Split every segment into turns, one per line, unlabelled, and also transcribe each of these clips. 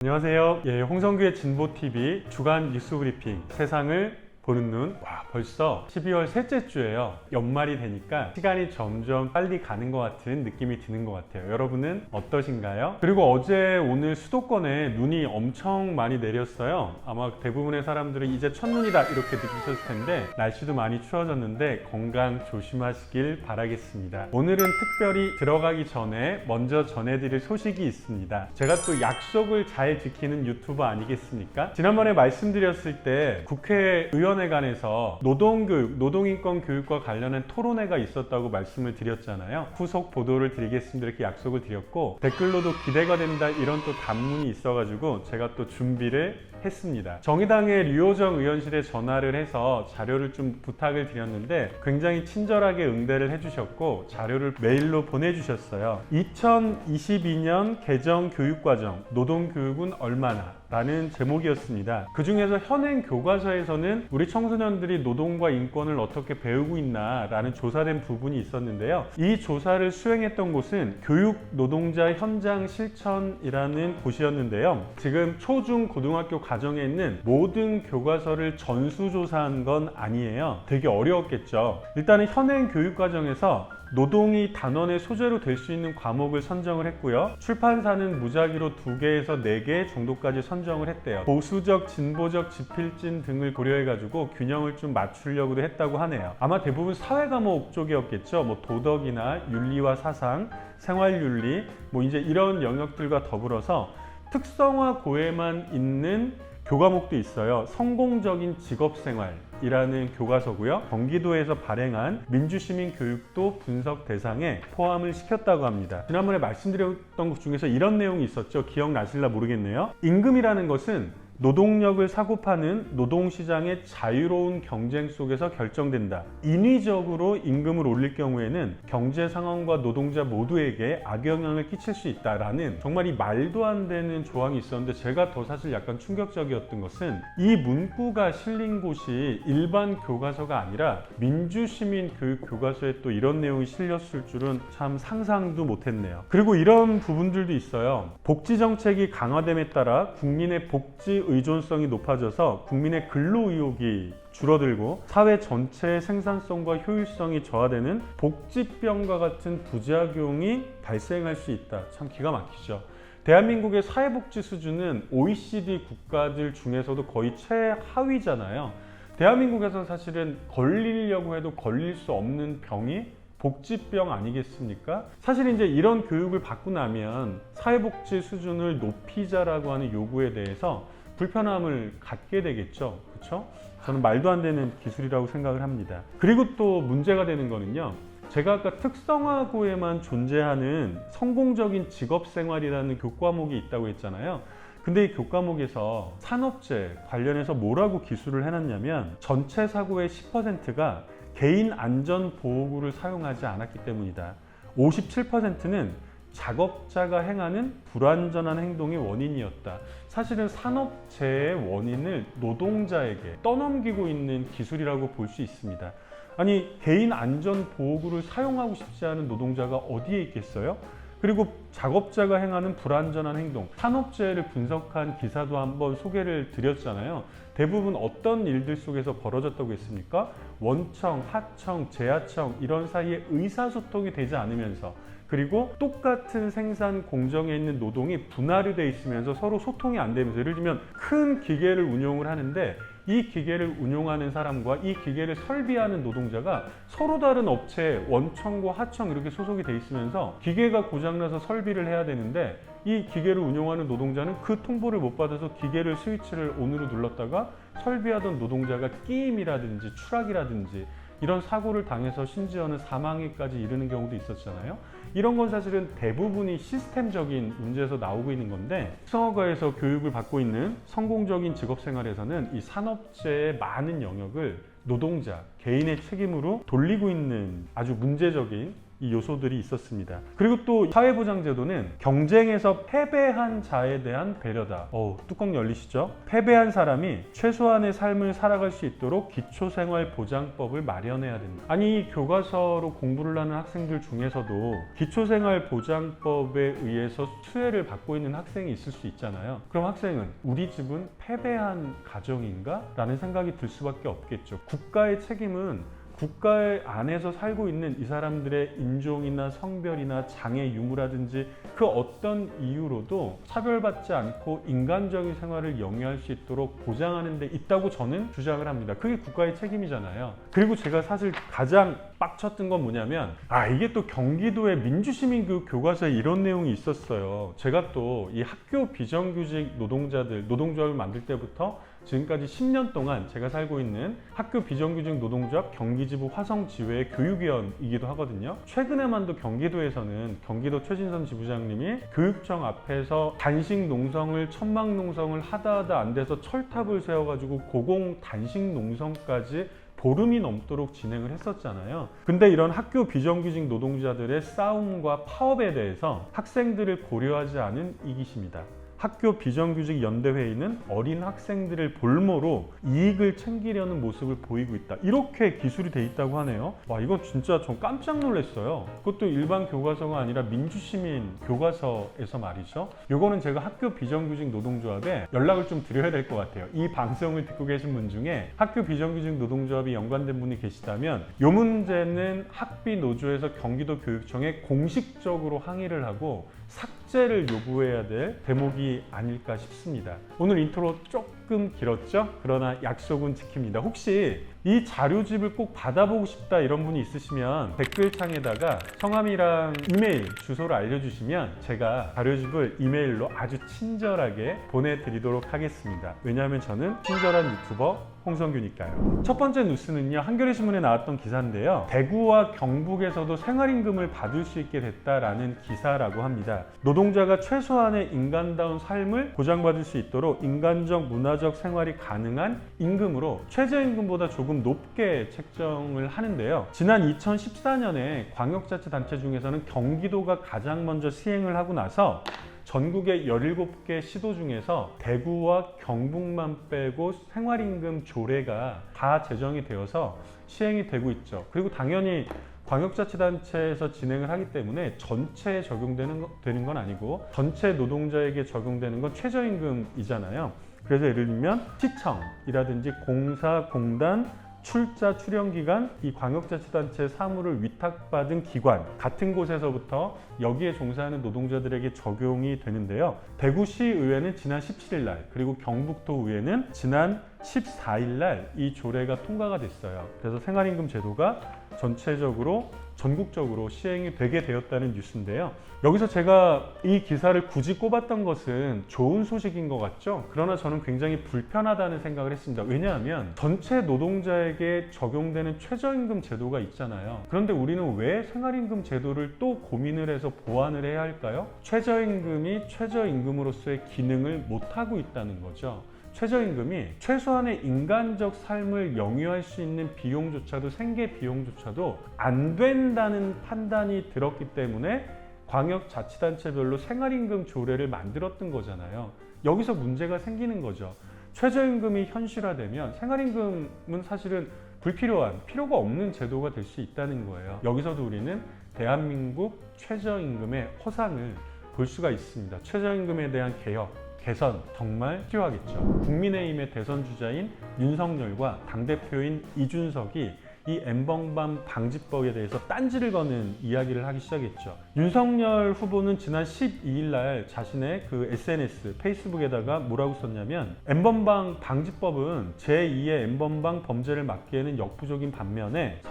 안녕하세요. 홍성규의 진보TV 주간 뉴스 브리핑 세상을 보는 눈. 벌써 12월 셋째 주예요. 연말이 되니까 시간이 점점 빨리 가는 것 같은 느낌이 드는 것 같아요. 여러분은 어떠신가요? 그리고 어제 오늘 수도권에 눈이 엄청 많이 내렸어요. 아마 대부분의 사람들은 이제 첫눈이다 이렇게 느끼셨을 텐데 날씨도 많이 추워졌는데 건강 조심하시길 바라겠습니다. 오늘은 특별히 들어가기 전에 먼저 전해드릴 소식이 있습니다. 제가 또 약속을 잘 지키는 유튜버 아니겠습니까? 지난번에 말씀드렸을 때 국회의원회관에서 노동교육, 노동인권 교육과 관련한 토론회가 있었다고 말씀을 드렸잖아요. 후속 보도를 드리겠습니다 이렇게 약속을 드렸고 댓글로도 기대가 된다 이런 또 단문이 있어가지고 제가 또 준비를 했습니다. 정의당의 류호정 의원실에 전화를 해서 자료를 좀 부탁을 드렸는데 굉장히 친절하게 응대를 해주셨고 자료를 메일로 보내주셨어요. 2022년 개정 교육과정 노동교육은 얼마나? 라는 제목이었습니다. 그 중에서 현행 교과서에서는 우리 청소년들이 노동과 인권을 어떻게 배우고 있나 라는 조사된 부분이 있었는데요. 이 조사를 수행했던 곳은 교육 노동자 현장 실천이라는 곳이었는데요. 지금 초중 고등학교 과정에 있는 모든 교과서를 전수조사한 건 아니에요. 되게 어려웠겠죠. 일단은 현행 교육과정에서 노동이 단원의 소재로 될 수 있는 과목을 선정을 했고요. 출판사는 무작위로 2개에서 4개 정도까지 선정을 했대요. 보수적, 진보적 지필진 등을 고려해가지고 균형을 좀 맞추려고도 했다고 하네요. 아마 대부분 사회 과목 쪽이었겠죠. 뭐 도덕이나 윤리와 사상, 생활윤리, 뭐 이제 이런 영역들과 더불어서 특성화 고에만 있는 교과목도 있어요. 성공적인 직업생활이라는 교과서고요. 경기도에서 발행한 민주시민 교육도 분석 대상에 포함을 시켰다고 합니다. 지난번에 말씀드렸던 것 중에서 이런 내용이 있었죠. 기억나실라 모르겠네요. 임금이라는 것은 노동력을 사고 파는 노동시장의 자유로운 경쟁 속에서 결정된다. 인위적으로 임금을 올릴 경우에는 경제 상황과 노동자 모두에게 악영향을 끼칠 수 있다라는 정말 이 말도 안 되는 조항이 있었는데 제가 더 사실 약간 충격적이었던 것은 이 문구가 실린 곳이 일반 교과서가 아니라 민주시민 교육 교과서에 또 이런 내용이 실렸을 줄은 참 상상도 못했네요. 그리고 이런 부분들도 있어요. 복지정책이 강화됨에 따라 국민의 복지 의존성이 높아져서 국민의 근로 의욕이 줄어들고 사회 전체의 생산성과 효율성이 저하되는 복지병과 같은 부작용이 발생할 수 있다. 참 기가 막히죠. 대한민국의 사회복지 수준은 OECD 국가들 중에서도 거의 최하위잖아요. 대한민국에서는 사실은 걸리려고 해도 걸릴 수 없는 병이 복지병 아니겠습니까? 사실 이제 이런 교육을 받고 나면 사회복지 수준을 높이자라고 하는 요구에 대해서 불편함을 갖게 되겠죠. 그렇죠? 저는 말도 안 되는 기술이라고 생각을 합니다. 그리고 또 문제가 되는 거는요. 제가 아까 특성화고에만 존재하는 성공적인 직업생활이라는 교과목이 있다고 했잖아요. 근데 이 교과목에서 산업재 관련해서 뭐라고 기술을 해놨냐면 전체 사고의 10%가 개인 안전보호구를 사용하지 않았기 때문이다. 57%는 작업자가 행하는 불완전한 행동이 원인이었다. 사실은 산업재해의 원인을 노동자에게 떠넘기고 있는 기술이라고 볼 수 있습니다. 아니, 개인 안전보호구를 사용하고 싶지 않은 노동자가 어디에 있겠어요? 그리고 작업자가 행하는 불완전한 행동, 산업재해를 분석한 기사도 한번 소개를 드렸잖아요. 대부분 어떤 일들 속에서 벌어졌다고 했습니까? 원청, 하청, 재하청 이런 사이에 의사소통이 되지 않으면서 그리고 똑같은 생산 공정에 있는 노동이 분할이 돼 있으면서 서로 소통이 안 되면서 예를 들면 큰 기계를 운용을 하는데 이 기계를 운용하는 사람과 이 기계를 설비하는 노동자가 서로 다른 업체에 원청과 하청 이렇게 소속이 돼 있으면서 기계가 고장나서 설비를 해야 되는데 이 기계를 운용하는 노동자는 그 통보를 못 받아서 기계를 스위치를 ON으로 눌렀다가 설비하던 노동자가 끼임이라든지 추락이라든지 이런 사고를 당해서 심지어는 사망에까지 이르는 경우도 있었잖아요. 이런 건 사실은 대부분이 시스템적인 문제에서 나오고 있는 건데 특성화고에서 교육을 받고 있는 성공적인 직업생활에서는 이 산업재해의 많은 영역을 노동자, 개인의 책임으로 돌리고 있는 아주 문제적인 이 요소들이 있었습니다. 그리고 또 사회보장제도는 경쟁에서 패배한 자에 대한 배려다. 뚜껑 열리시죠? 패배한 사람이 최소한의 삶을 살아갈 수 있도록 기초생활보장법을 마련해야 된다. 아니, 교과서로 공부를 하는 학생들 중에서도 기초생활보장법에 의해서 수혜를 받고 있는 학생이 있을 수 있잖아요. 그럼 학생은 우리 집은 패배한 가정인가? 라는 생각이 들 수밖에 없겠죠. 국가의 책임은 국가 안에서 살고 있는 이 사람들의 인종이나 성별이나 장애 유무라든지 그 어떤 이유로도 차별받지 않고 인간적인 생활을 영위할 수 있도록 보장하는 데 있다고 저는 주장을 합니다. 그게 국가의 책임이잖아요. 그리고 제가 사실 가장 빡쳤던 건 뭐냐면 이게 또 경기도의 민주시민교육 교과서에 이런 내용이 있었어요. 제가 또 이 학교 비정규직 노동자들 노동조합을 만들 때부터 지금까지 10년 동안 제가 살고 있는 학교 비정규직 노동조합 경기지부 화성지회 교육위원이기도 하거든요. 최근에만도 경기도에서는 경기도 최진선 지부장님이 교육청 앞에서 단식 농성을 천막 농성을 하다 안 돼서 철탑을 세워가지고 고공 단식 농성까지 보름이 넘도록 진행을 했었잖아요. 근데 이런 학교 비정규직 노동자들의 싸움과 파업에 대해서 학생들을 고려하지 않은 이기심이다. 학교 비정규직 연대회의는 어린 학생들을 볼모로 이익을 챙기려는 모습을 보이고 있다. 이렇게 기술이 돼 있다고 하네요. 이거 진짜 전 깜짝 놀랐어요. 그것도 일반 교과서가 아니라 민주시민 교과서에서 말이죠. 이거는 제가 학교 비정규직 노동조합에 연락을 좀 드려야 될 것 같아요. 이 방송을 듣고 계신 분 중에 학교 비정규직 노동조합이 연관된 분이 계시다면 이 문제는 학비 노조에서 경기도 교육청에 공식적으로 항의를 하고 삭제를 요구해야 될 대목이 아닐까 싶습니다. 오늘 인트로 조금 길었죠? 그러나 약속은 지킵니다. 혹시 이 자료집을 꼭 받아보고 싶다 이런 분이 있으시면 댓글창에다가 성함이랑 이메일 주소를 알려주시면 제가 자료집을 이메일로 아주 친절하게 보내드리도록 하겠습니다. 왜냐하면 저는 친절한 유튜버 홍성규니까요. 첫 번째 뉴스는요, 한겨레신문에 나왔던 기사인데요. 대구와 경북에서도 생활임금을 받을 수 있게 됐다라는 기사라고 합니다. 노동자가 최소한의 인간다운 삶을 보장받을 수 있도록 인간적, 문화적 생활이 가능한 임금으로 최저임금보다 조금 높게 책정을 하는데요. 지난 2014년에 광역자치단체 중에서는 경기도가 가장 먼저 시행을 하고 나서 전국의 17개 시도 중에서 대구와 경북만 빼고 생활임금 조례가 다 제정이 되어서 시행이 되고 있죠. 그리고 당연히 광역자치단체에서 진행을 하기 때문에 전체에 적용되는 건 아니고 전체 노동자에게 적용되는 건 최저임금이잖아요. 그래서 예를 들면 시청이라든지 공사, 공단, 출자, 출연기관, 이 광역자치단체 사무를 위탁받은 기관 같은 곳에서부터 여기에 종사하는 노동자들에게 적용이 되는데요. 대구시의회는 지난 17일 날 그리고 경북도의회는 지난 14일 날 이 조례가 통과가 됐어요. 그래서 생활임금 제도가 전국적으로 시행이 되게 되었다는 뉴스인데요. 여기서 제가 이 기사를 굳이 꼽았던 것은 좋은 소식인 것 같죠? 그러나 저는 굉장히 불편하다는 생각을 했습니다. 왜냐하면 전체 노동자에게 적용되는 최저임금 제도가 있잖아요. 그런데 우리는 왜 생활임금 제도를 또 고민을 해서 보완을 해야 할까요? 최저임금이 최저임금으로서의 기능을 못하고 있다는 거죠. 최저임금이 최소한의 인간적 삶을 영위할 수 있는 비용조차도 생계 비용조차도 안 된다는 판단이 들었기 때문에 광역자치단체별로 생활임금 조례를 만들었던 거잖아요. 여기서 문제가 생기는 거죠. 최저임금이 현실화되면 생활임금은 사실은 불필요한, 필요가 없는 제도가 될 수 있다는 거예요. 여기서도 우리는 대한민국 최저임금의 허상을 볼 수가 있습니다. 최저임금에 대한 개혁, 개선 정말 필요하겠죠. 국민의힘의 대선 주자인 윤석열과 당대표인 이준석이 이 N번방 방지법에 대해서 딴지를 거는 이야기를 하기 시작했죠. 윤석열 후보는 지난 12일 날 자신의 그 SNS, 페이스북에다가 뭐라고 썼냐면 N번방 방지법은 제2의 N번방 범죄를 막기에는 역부족인 반면에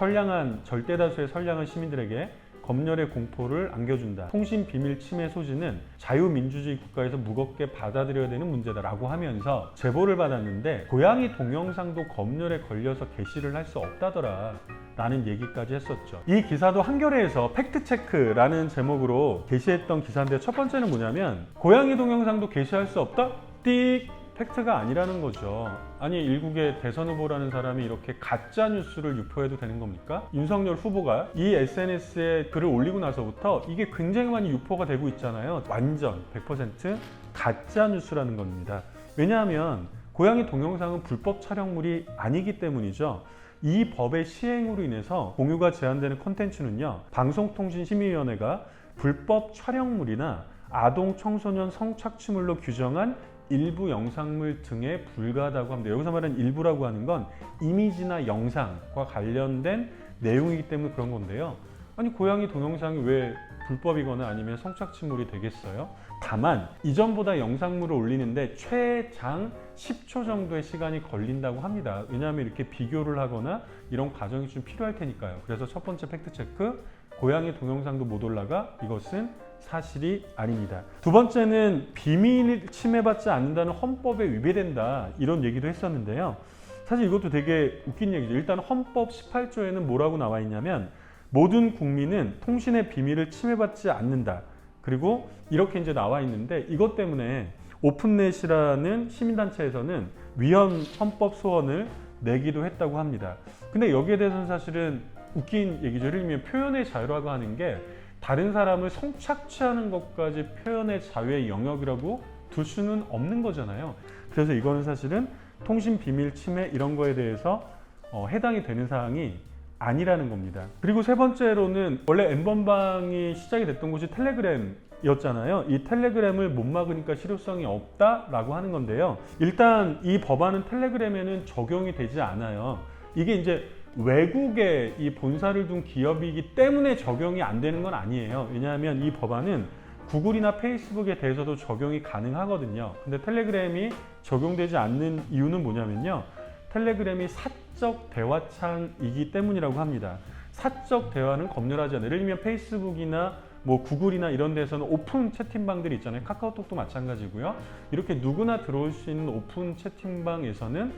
절대다수의 선량한 시민들에게 검열의 공포를 안겨준다. 통신 비밀 침해 소지는 자유민주주의 국가에서 무겁게 받아들여야 되는 문제다라고 하면서 제보를 받았는데 고양이 동영상도 검열에 걸려서 게시를 할 수 없다더라 라는 얘기까지 했었죠. 이 기사도 한겨레에서 팩트체크라는 제목으로 게시했던 기사인데 첫 번째는 뭐냐면 고양이 동영상도 게시할 수 없다? 띡! 팩트가 아니라는 거죠. 아니 일국의 대선 후보라는 사람이 이렇게 가짜 뉴스를 유포해도 되는 겁니까? 윤석열 후보가 이 SNS에 글을 올리고 나서부터 이게 굉장히 많이 유포가 되고 있잖아요. 완전 100% 가짜 뉴스라는 겁니다. 왜냐하면 고양이 동영상은 불법 촬영물이 아니기 때문이죠. 이 법의 시행으로 인해서 공유가 제한되는 콘텐츠는요, 방송통신심의위원회가 불법 촬영물이나 아동 청소년 성착취물로 규정한 일부 영상물 등에 불과하다고 합니다. 여기서 말하는 일부라고 하는 건 이미지나 영상과 관련된 내용이기 때문에 그런 건데요. 아니 고양이 동영상이 왜 불법이거나 아니면 성착취물이 되겠어요? 다만 이전보다 영상물을 올리는데 최장 10초 정도의 시간이 걸린다고 합니다. 왜냐하면 이렇게 비교를 하거나 이런 과정이 좀 필요할 테니까요. 그래서 첫 번째 팩트체크, 고양이 동영상도 못 올라가? 이것은 사실이 아닙니다. 두 번째는 비밀 침해받지 않는다는 헌법에 위배된다, 이런 얘기도 했었는데요. 사실 이것도 되게 웃긴 얘기죠. 일단 헌법 18조에는 뭐라고 나와 있냐면 모든 국민은 통신의 비밀을 침해받지 않는다. 그리고 이렇게 이제 나와 있는데 이것 때문에 오픈넷이라는 시민단체에서는 위헌 헌법 소원을 내기도 했다고 합니다. 근데 여기에 대해서는 사실은 웃긴 얘기죠. 예를 들면 표현의 자유라고 하는 게 다른 사람을 성착취하는 것까지 표현의 자유의 영역이라고 둘 수는 없는 거잖아요. 그래서 이거는 사실은 통신 비밀 침해 이런 거에 대해서 해당이 되는 사항이 아니라는 겁니다. 그리고 세 번째로는 원래 N번방이 시작이 됐던 곳이 텔레그램이었잖아요. 이 텔레그램을 못 막으니까 실효성이 없다라고 하는 건데요. 일단 이 법안은 텔레그램에는 적용이 되지 않아요. 이게 이제 외국에 이 본사를 둔 기업이기 때문에 적용이 안 되는 건 아니에요. 왜냐하면 이 법안은 구글이나 페이스북에 대해서도 적용이 가능하거든요. 근데 텔레그램이 적용되지 않는 이유는 뭐냐면요, 텔레그램이 사적 대화창이기 때문이라고 합니다. 사적 대화는 검열하지 않아요. 예를 들면 페이스북이나 뭐 구글이나 이런 데서는 오픈 채팅방들이 있잖아요. 카카오톡도 마찬가지고요. 이렇게 누구나 들어올 수 있는 오픈 채팅방에서는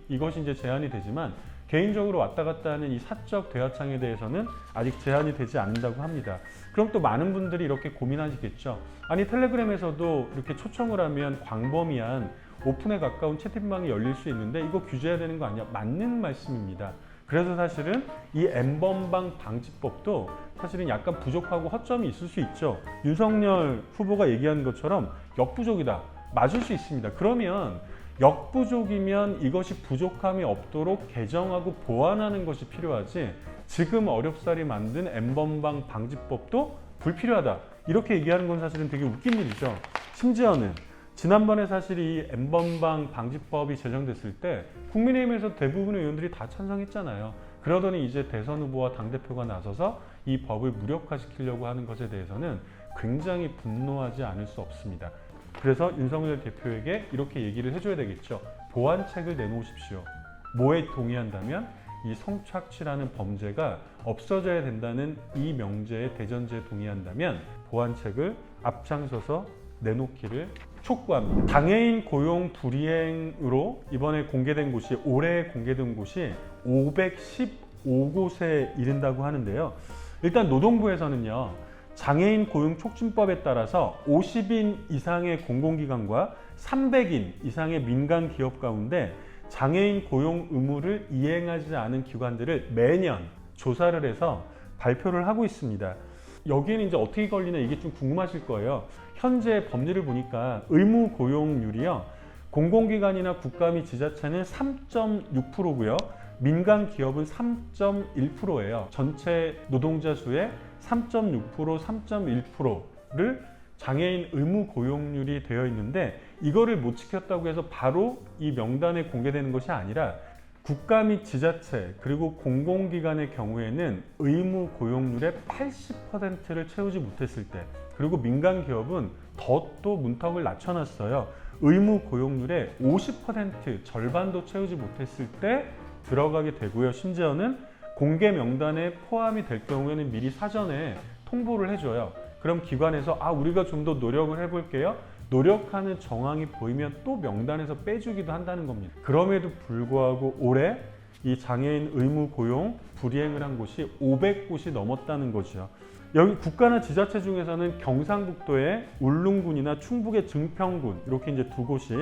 이것이 이제 제한이 되지만 개인적으로 왔다 갔다 하는 이 사적 대화창에 대해서는 아직 제한이 되지 않는다고 합니다. 그럼 또 많은 분들이 이렇게 고민하시겠죠. 아니 텔레그램에서도 이렇게 초청을 하면 광범위한 오픈에 가까운 채팅방이 열릴 수 있는데 이거 규제해야 되는 거 아니야? 맞는 말씀입니다. 그래서 사실은 이 N번방 방지법도 사실은 약간 부족하고 허점이 있을 수 있죠. 윤석열 후보가 얘기한 것처럼 역부족이다. 맞을 수 있습니다. 그러면 역부족이면 이것이 부족함이 없도록 개정하고 보완하는 것이 필요하지, 지금 어렵사리 만든 N번방 방지법도 불필요하다, 이렇게 얘기하는 건 사실은 되게 웃긴 일이죠. 심지어는 지난번에 사실 이 N번방 방지법이 제정됐을 때 국민의힘에서 대부분의 의원들이 다 찬성했잖아요. 그러더니 이제 대선 후보와 당대표가 나서서 이 법을 무력화시키려고 하는 것에 대해서는 굉장히 분노하지 않을 수 없습니다. 그래서 윤석열 대표에게 이렇게 얘기를 해줘야 되겠죠. 보완책을 내놓으십시오. 뭐에 동의한다면 이 성착취라는 범죄가 없어져야 된다는 이 명제의 대전제에 동의한다면 보완책을 앞장서서 내놓기를 촉구합니다. 장애인 고용 불이행으로 이번에 공개된 곳이, 올해 공개된 곳이 515곳에 이른다고 하는데요. 일단 노동부에서는요, 장애인 고용 촉진법에 따라서 50인 이상의 공공기관과 300인 이상의 민간 기업 가운데 장애인 고용 의무를 이행하지 않은 기관들을 매년 조사를 해서 발표를 하고 있습니다. 여기에는 이제 어떻게 걸리나 이게 좀 궁금하실 거예요. 현재 법률을 보니까 의무 고용률이요, 공공기관이나 국가 및 지자체는 3.6%고요. 민간 기업은 3.1%예요. 전체 노동자 수의 3.6%, 3.1%를 장애인 의무 고용률이 되어 있는데 이거를 못 지켰다고 해서 바로 이 명단에 공개되는 것이 아니라 국가 및 지자체 그리고 공공기관의 경우에는 의무 고용률의 80%를 채우지 못했을 때, 그리고 민간 기업은 더 또 문턱을 낮춰놨어요. 의무 고용률의 50% 절반도 채우지 못했을 때 들어가게 되고요. 심지어는 공개 명단에 포함이 될 경우에는 미리 사전에 통보를 해줘요. 그럼 기관에서 우리가 좀 더 노력을 해볼게요. 노력하는 정황이 보이면 또 명단에서 빼주기도 한다는 겁니다. 그럼에도 불구하고 올해 이 장애인 의무 고용 불이행을 한 곳이 500곳이 넘었다는 거죠. 여기 국가나 지자체 중에서는 경상북도의 울릉군이나 충북의 증평군, 이렇게 이제 두 곳이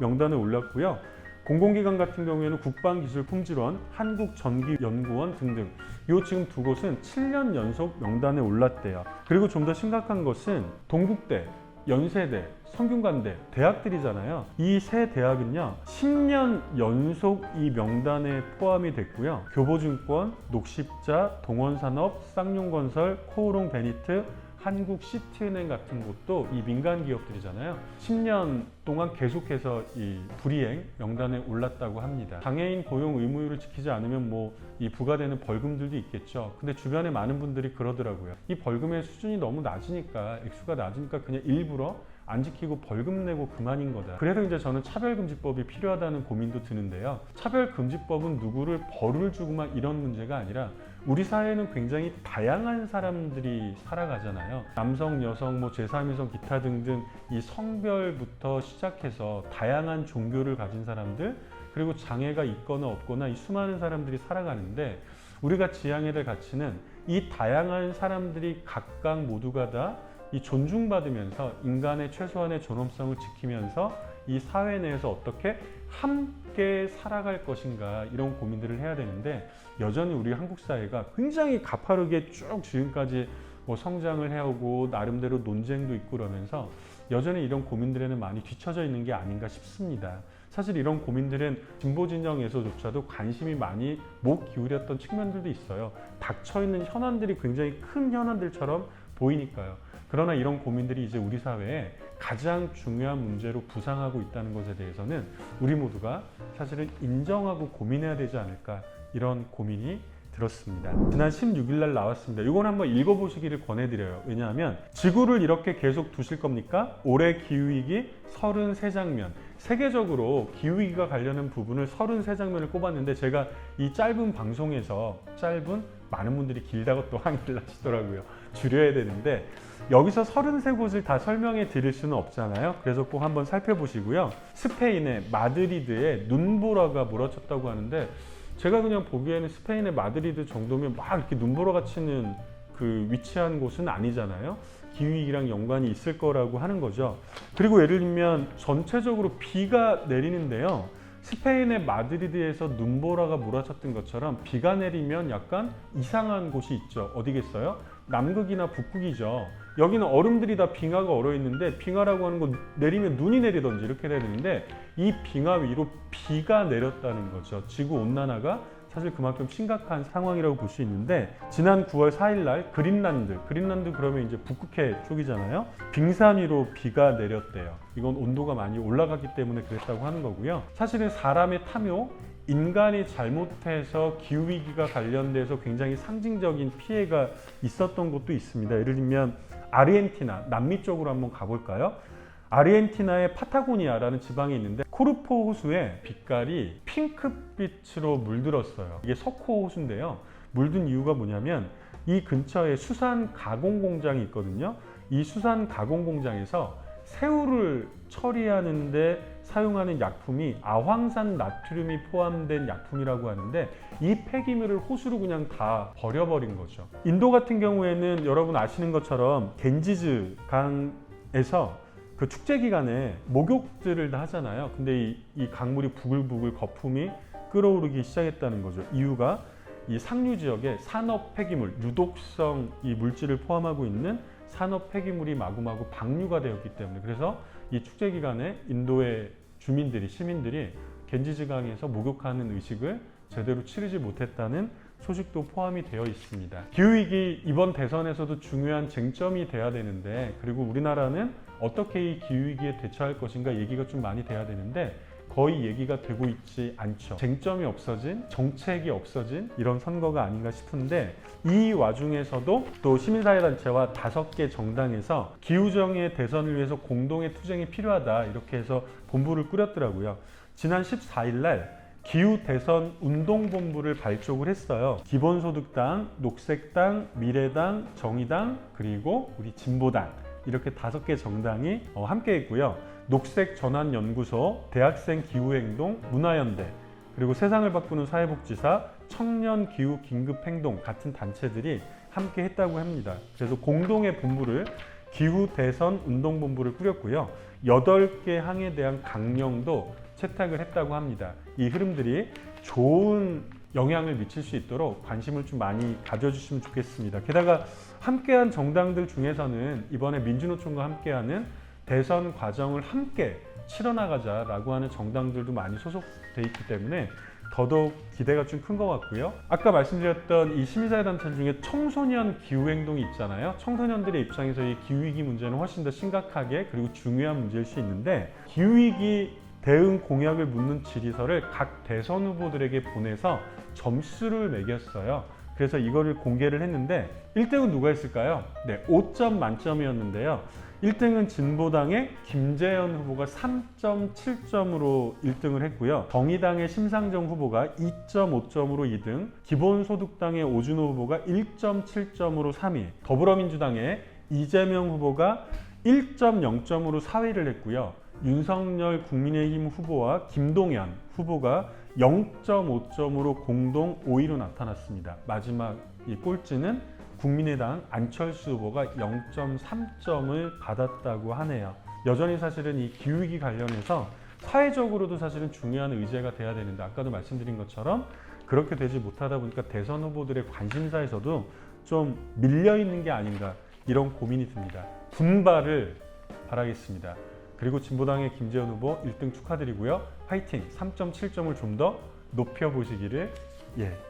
명단에 올랐고요. 공공기관 같은 경우에는 국방기술품질원, 한국전기연구원 등등 요 지금 두 곳은 7년 연속 명단에 올랐대요. 그리고 좀 더 심각한 것은 동국대, 연세대, 성균관대 대학들이잖아요. 이 세 대학은요 10년 연속 이 명단에 포함이 됐고요. 교보증권, 녹십자, 동원산업, 쌍용건설, 코오롱 베니트, 한국시티은행 같은 곳도 이 민간 기업들이잖아요. 10년 동안 계속해서 이 불이행 명단에 올랐다고 합니다. 장애인 고용 의무율을 지키지 않으면 뭐 이 부과되는 벌금들도 있겠죠. 근데 주변에 많은 분들이 그러더라고요. 이 벌금의 수준이 너무 낮으니까, 액수가 낮으니까 그냥 일부러 안 지키고 벌금 내고 그만인 거다. 그래서 이제 저는 차별금지법이 필요하다는 고민도 드는데요. 차별금지법은 누구를 벌을 주고만 이런 문제가 아니라 우리 사회에는 굉장히 다양한 사람들이 살아가잖아요. 남성, 여성, 뭐 제3위성 기타 등등 이 성별부터 시작해서 다양한 종교를 가진 사람들, 그리고 장애가 있거나 없거나 이 수많은 사람들이 살아가는데 우리가 지향해야 될 가치는 이 다양한 사람들이 각각 모두가 다 이 존중받으면서 인간의 최소한의 존엄성을 지키면서 이 사회 내에서 어떻게 함께 살아갈 것인가 이런 고민들을 해야 되는데 여전히 우리 한국 사회가 굉장히 가파르게 쭉 지금까지 뭐 성장을 해오고 나름대로 논쟁도 있고 그러면서 여전히 이런 고민들에는 많이 뒤처져 있는 게 아닌가 싶습니다. 사실 이런 고민들은 진보 진영에서조차도 관심이 많이 못 기울였던 측면들도 있어요. 닥쳐있는 현안들이 굉장히 큰 현안들처럼 보이니까요. 그러나 이런 고민들이 이제 우리 사회에 가장 중요한 문제로 부상하고 있다는 것에 대해서는 우리 모두가 사실은 인정하고 고민해야 되지 않을까 이런 고민이 들었습니다. 지난 16일 날 나왔습니다. 이건 한번 읽어보시기를 권해드려요. 왜냐하면 지구를 이렇게 계속 두실 겁니까? 올해 기후위기 33장면. 세계적으로 기후위기가 관련한 부분을 33장면을 꼽았는데 제가 이 짧은 방송에서 많은 분들이 길다고 또 항의를 하시더라고요. 줄여야 되는데 여기서 33곳을 다 설명해 드릴 수는 없잖아요. 그래서 꼭 한번 살펴보시고요. 스페인의 마드리드에 눈보라가 몰아쳤다고 하는데 제가 그냥 보기에는 스페인의 마드리드 정도면 막 이렇게 눈보라가 치는 그 위치한 곳은 아니잖아요. 기후위기랑 연관이 있을 거라고 하는 거죠. 그리고 예를 들면 전체적으로 비가 내리는데요. 스페인의 마드리드에서 눈보라가 몰아쳤던 것처럼 비가 내리면 약간 이상한 곳이 있죠. 어디겠어요? 남극이나 북극이죠. 여기는 얼음들이 다 빙하가 얼어 있는데 빙하라고 하는 건 내리면 눈이 내리던지 이렇게 돼야 되는데 이 빙하 위로 비가 내렸다는 거죠. 지구 온난화가 사실 그만큼 심각한 상황이라고 볼 수 있는데 지난 9월 4일 날 그린란드 그러면 이제 북극해 쪽이잖아요. 빙산 위로 비가 내렸대요. 이건 온도가 많이 올라갔기 때문에 그랬다고 하는 거고요. 사실은 사람의 탐욕, 인간이 잘못해서 기후위기가 관련돼서 굉장히 상징적인 피해가 있었던 곳도 있습니다. 예를 들면 아르헨티나, 남미 쪽으로 한번 가볼까요? 아르헨티나의 파타고니아라는 지방이 있는데 코르포 호수에 빛깔이 핑크빛으로 물들었어요. 이게 석호 호수인데요. 물든 이유가 뭐냐면 이 근처에 수산 가공 공장이 있거든요. 이 수산 가공 공장에서 새우를 처리하는데 사용하는 약품이 아황산 나트륨이 포함된 약품이라고 하는데 이 폐기물을 호수로 그냥 다 버려버린 거죠. 인도 같은 경우에는 여러분 아시는 것처럼 겐지즈 강에서 그 축제 기간에 목욕들을 다 하잖아요. 근데 이 강물이 부글부글 거품이 끓어오르기 시작했다는 거죠. 이유가 이 상류 지역에 산업 폐기물, 유독성 이 물질을 포함하고 있는 산업 폐기물이 마구마구 방류가 되었기 때문에 그래서 이 축제 기간에 인도의 주민들이 시민들이 겐지즈강에서 목욕하는 의식을 제대로 치르지 못했다는 소식도 포함이 되어 있습니다. 기후위기 이번 대선에서도 중요한 쟁점이 돼야 되는데 그리고 우리나라는 어떻게 이 기후위기에 대처할 것인가 얘기가 좀 많이 돼야 되는데 거의 얘기가 되고 있지 않죠. 쟁점이 없어진, 정책이 없어진 이런 선거가 아닌가 싶은데 이 와중에서도 또 시민사회단체와 5개 정당에서 기후정의 대선을 위해서 공동의 투쟁이 필요하다 이렇게 해서 본부를 꾸렸더라고요. 지난 14일 날 기후 대선 운동본부를 발족을 했어요. 기본소득당, 녹색당, 미래당, 정의당, 그리고 우리 진보당 이렇게 5개 정당이 함께 했고요. 녹색전환연구소, 대학생 기후행동, 문화연대, 그리고 세상을 바꾸는 사회복지사, 청년기후긴급행동 같은 단체들이 함께 했다고 합니다. 그래서 공동의 본부를 기후 대선 운동본부를 꾸렸고요. 8개 항에 대한 강령도 채택을 했다고 합니다. 이 흐름들이 좋은 영향을 미칠 수 있도록 관심을 좀 많이 가져주시면 좋겠습니다. 게다가 함께한 정당들 중에서는 이번에 민주노총과 함께하는 대선 과정을 함께 치러나가자라고 하는 정당들도 많이 소속돼 있기 때문에 더더욱 기대가 좀 큰 것 같고요. 아까 말씀드렸던 이 시민사회단체 중에 청소년 기후행동이 있잖아요. 청소년들의 입장에서 이 기후위기 문제는 훨씬 더 심각하게 그리고 중요한 문제일 수 있는데, 기후위기 대응 공약을 묻는 질의서를 각 대선 후보들에게 보내서 점수를 매겼어요. 그래서 이거를 공개를 했는데 1등은 누가 했을까요? 네, 5점 만점이었는데요. 1등은 진보당의 김재현 후보가 3.7점으로 1등을 했고요. 정의당의 심상정 후보가 2.5점으로 2등, 기본소득당의 오준호 후보가 1.7점으로 3위, 더불어민주당의 이재명 후보가 1.0점으로 4위를 했고요. 윤석열 국민의힘 후보와 김동연 후보가 0.5점으로 공동 5위로 나타났습니다. 마지막 이 꼴찌는 국민의당 안철수 후보가 0.3점을 받았다고 하네요. 여전히 사실은 이 기후위기 관련해서 사회적으로도 사실은 중요한 의제가 돼야 되는데, 아까도 말씀드린 것처럼 그렇게 되지 못하다 보니까 대선 후보들의 관심사에서도 좀 밀려있는 게 아닌가, 이런 고민이 듭니다. 분발을 바라겠습니다. 그리고 진보당의 김재현 후보 1등 축하드리고요. 화이팅! 3.7점을 좀 더 높여보시기를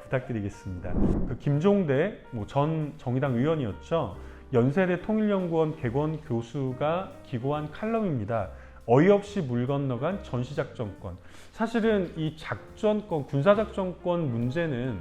부탁드리겠습니다. 그 김종대 전 정의당 의원이었죠. 연세대 통일연구원 객원 교수가 기고한 칼럼입니다. 어이없이 물 건너간 전시작전권. 사실은 이 작전권, 군사작전권 문제는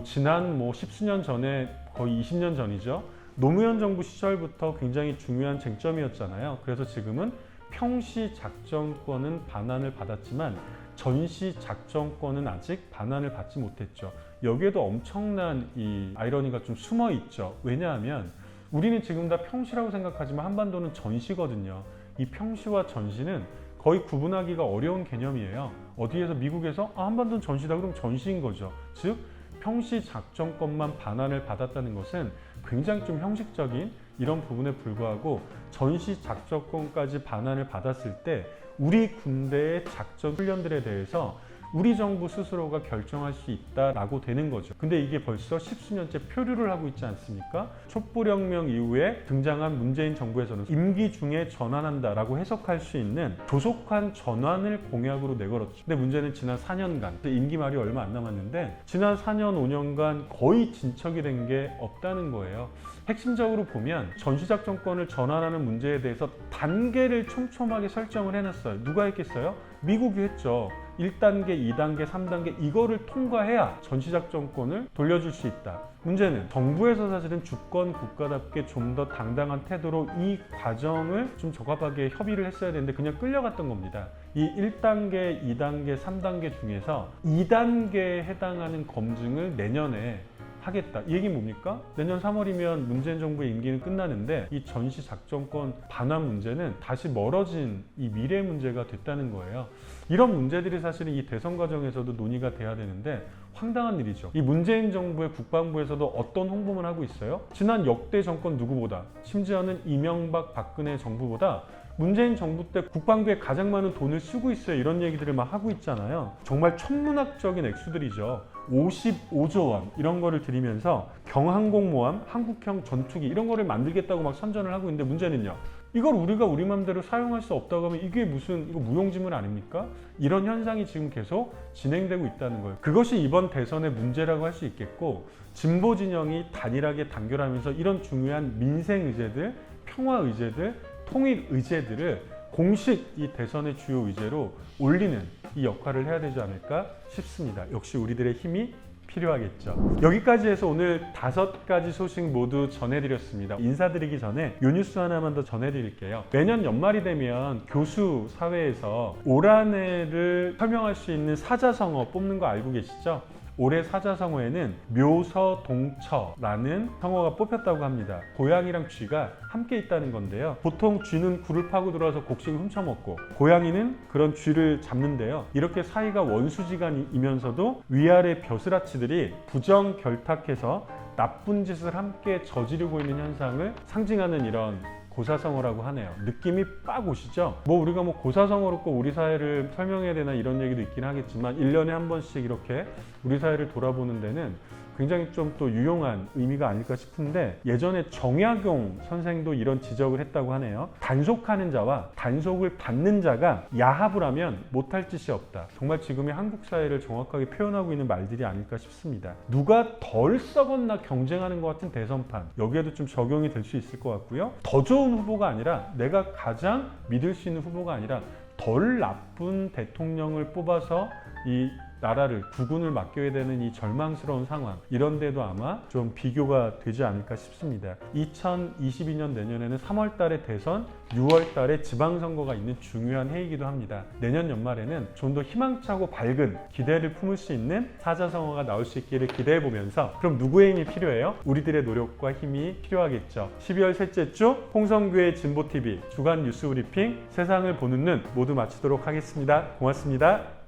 지난 10수년 전에, 거의 20년 전이죠. 노무현 정부 시절부터 굉장히 중요한 쟁점이었잖아요. 그래서 지금은 평시 작전권은 반환을 받았지만 전시 작전권은 아직 반환을 받지 못했죠. 여기에도 엄청난 이 아이러니가 좀 숨어 있죠. 왜냐하면 우리는 지금 다 평시라고 생각하지만 한반도는 전시거든요. 이 평시와 전시는 거의 구분하기가 어려운 개념이에요. 어디에서 미국에서 한반도는 전시다 그러면 전시인 거죠. 즉 평시 작전권만 반환을 받았다는 것은 굉장히 좀 형식적인 이런 부분에 불구하고, 전시 작전권까지 반환을 받았을 때 우리 군대의 작전 훈련들에 대해서 우리 정부 스스로가 결정할 수 있다라고 되는 거죠. 근데 이게 벌써 10수년째 표류를 하고 있지 않습니까? 촛불혁명 이후에 등장한 문재인 정부에서는 임기 중에 전환한다라고 해석할 수 있는 조속한 전환을 공약으로 내걸었죠. 근데 문제는 지난 4년간, 임기 말이 얼마 안 남았는데 지난 4년, 5년간 거의 진척이 된 게 없다는 거예요. 핵심적으로 보면 전시작전권을 전환하는 문제에 대해서 단계를 촘촘하게 설정을 해놨어요. 누가 했겠어요? 미국이 했죠. 1단계, 2단계, 3단계 이거를 통과해야 전시작전권을 돌려줄 수 있다. 문제는 정부에서 사실은 주권 국가답게 좀 더 당당한 태도로 이 과정을 좀 적합하게 협의를 했어야 되는데 그냥 끌려갔던 겁니다. 이 1단계, 2단계, 3단계 중에서 2단계에 해당하는 검증을 내년에 하겠다. 이 얘기는 뭡니까? 내년 3월이면 문재인 정부의 임기는 끝나는데 이 전시 작전권 반환 문제는 다시 멀어진 이 미래 문제가 됐다는 거예요. 이런 문제들이 사실은 이 대선 과정에서도 논의가 돼야 되는데 황당한 일이죠. 이 문재인 정부의 국방부에서도 어떤 홍보만 하고 있어요? 지난 역대 정권 누구보다, 심지어는 이명박 박근혜 정부보다 문재인 정부 때 국방부에 가장 많은 돈을 쓰고 있어요. 이런 얘기들을 막 하고 있잖아요. 정말 천문학적인 액수들이죠. 55조 원 이런 거를 들이면서 경항공모함, 한국형 전투기 이런 거를 만들겠다고 막 선전을 하고 있는데, 문제는요, 이걸 우리가 우리 맘대로 사용할 수 없다고 하면 이게 무슨, 이거 무용지물 아닙니까? 이런 현상이 지금 계속 진행되고 있다는 거예요. 그것이 이번 대선의 문제라고 할 수 있겠고, 진보 진영이 단일하게 단결하면서 이런 중요한 민생 의제들, 평화 의제들, 통일 의제들을 공식 이 대선의 주요 의제로 올리는 이 역할을 해야 되지 않을까 싶습니다. 역시 우리들의 힘이 필요하겠죠. 여기까지 해서 오늘 5가지 소식 모두 전해드렸습니다. 인사드리기 전에 이 뉴스 하나만 더 전해드릴게요. 매년 연말이 되면 교수 사회에서 올 한 해를 설명할 수 있는 사자성어 뽑는 거 알고 계시죠? 올해 사자성어에는 묘서동처라는 성어가 뽑혔다고 합니다. 고양이랑 쥐가 함께 있다는 건데요. 보통 쥐는 굴을 파고 들어와서 곡식을 훔쳐먹고, 고양이는 그런 쥐를 잡는데요. 이렇게 사이가 원수지간이면서도 위아래 벼슬아치들이 부정결탁해서 나쁜 짓을 함께 저지르고 있는 현상을 상징하는 이런 고사성어라고 하네요. 느낌이 빡 오시죠? 뭐 우리가 뭐 고사성어로 꼭 우리 사회를 설명해야 되나 이런 얘기도 있긴 하겠지만 1년에 한 번씩 이렇게 우리 사회를 돌아보는 데는 굉장히 좀 또 유용한 의미가 아닐까 싶은데, 예전에 정약용 선생도 이런 지적을 했다고 하네요. 단속하는 자와 단속을 받는 자가 야합을 하면 못할 짓이 없다. 정말 지금의 한국 사회를 정확하게 표현하고 있는 말들이 아닐까 싶습니다. 누가 덜 썩었나 경쟁하는 것 같은 대선판, 여기에도 좀 적용이 될 수 있을 것 같고요. 더 좋은 후보가 아니라, 내가 가장 믿을 수 있는 후보가 아니라 덜 나쁜 대통령을 뽑아서 이 나라를, 국군을 맡겨야 되는 이 절망스러운 상황, 이런 데도 아마 좀 비교가 되지 않을까 싶습니다. 2022년 내년에는 3월 달에 대선, 6월 달에 지방선거가 있는 중요한 해이기도 합니다. 내년 연말에는 좀 더 희망차고 밝은 기대를 품을 수 있는 사자성어가 나올 수 있기를 기대해 보면서, 그럼 누구의 힘이 필요해요? 우리들의 노력과 힘이 필요하겠죠. 12월 셋째 주 홍성규의 진보TV 주간 뉴스 브리핑 세상을 보는 눈 모두 마치도록 하겠습니다. 고맙습니다.